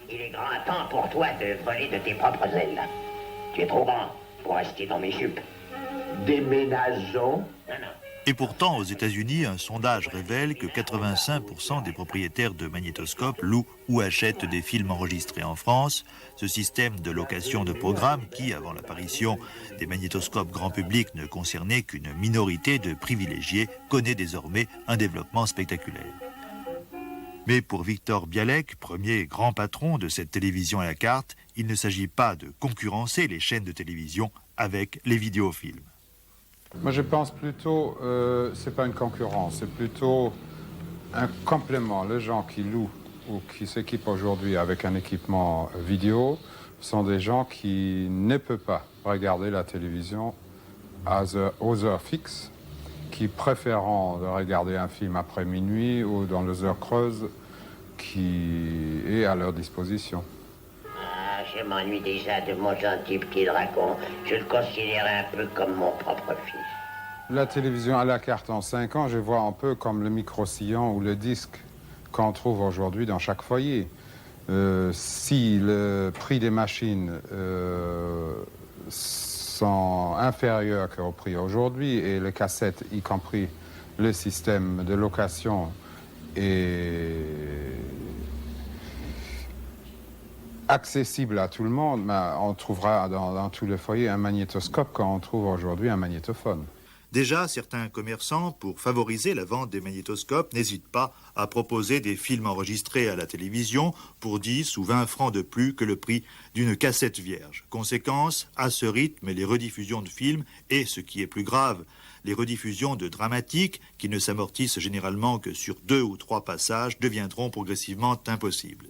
Il est grand temps pour toi de voler de tes propres ailes. Tu es trop grand pour rester dans mes jupes. Déménageons. Non, non. Et pourtant, aux États-Unis, un sondage révèle que 85% des propriétaires de magnétoscopes louent ou achètent des films enregistrés en France. Ce système de location de programmes qui, avant l'apparition des magnétoscopes grand public, ne concernait qu'une minorité de privilégiés, connaît désormais un développement spectaculaire. Mais pour Victor Bialek, premier grand patron de cette télévision à la carte, il ne s'agit pas de concurrencer les chaînes de télévision avec les vidéofilms. Moi, je pense plutôt, c'est pas une concurrence, c'est plutôt un complément. Les gens qui louent ou qui s'équipent aujourd'hui avec un équipement vidéo sont des gens qui ne peuvent pas regarder la télévision aux heures fixes, qui préféreront de regarder un film après minuit ou dans les heures creuses qui est à leur disposition. Ah, je m'ennuie déjà de mon gentil petit dragon. Je le considère un peu comme mon propre fils. La télévision à la carte en 5 ans, je vois un peu comme le micro-sillon ou le disque qu'on trouve aujourd'hui dans chaque foyer. Si le prix des machines sont inférieurs qu'au prix aujourd'hui et les cassettes, y compris le système de location, est accessible à tout le monde, mais on trouvera dans tous les foyers un magnétoscope quand on trouve aujourd'hui un magnétophone. Déjà, certains commerçants, pour favoriser la vente des magnétoscopes, n'hésitent pas à proposer des films enregistrés à la télévision pour 10 ou 20 francs de plus que le prix d'une cassette vierge. Conséquence, à ce rythme, les rediffusions de films et, ce qui est plus grave, les rediffusions de dramatiques, qui ne s'amortissent généralement que sur 2 ou 3 passages, deviendront progressivement impossibles.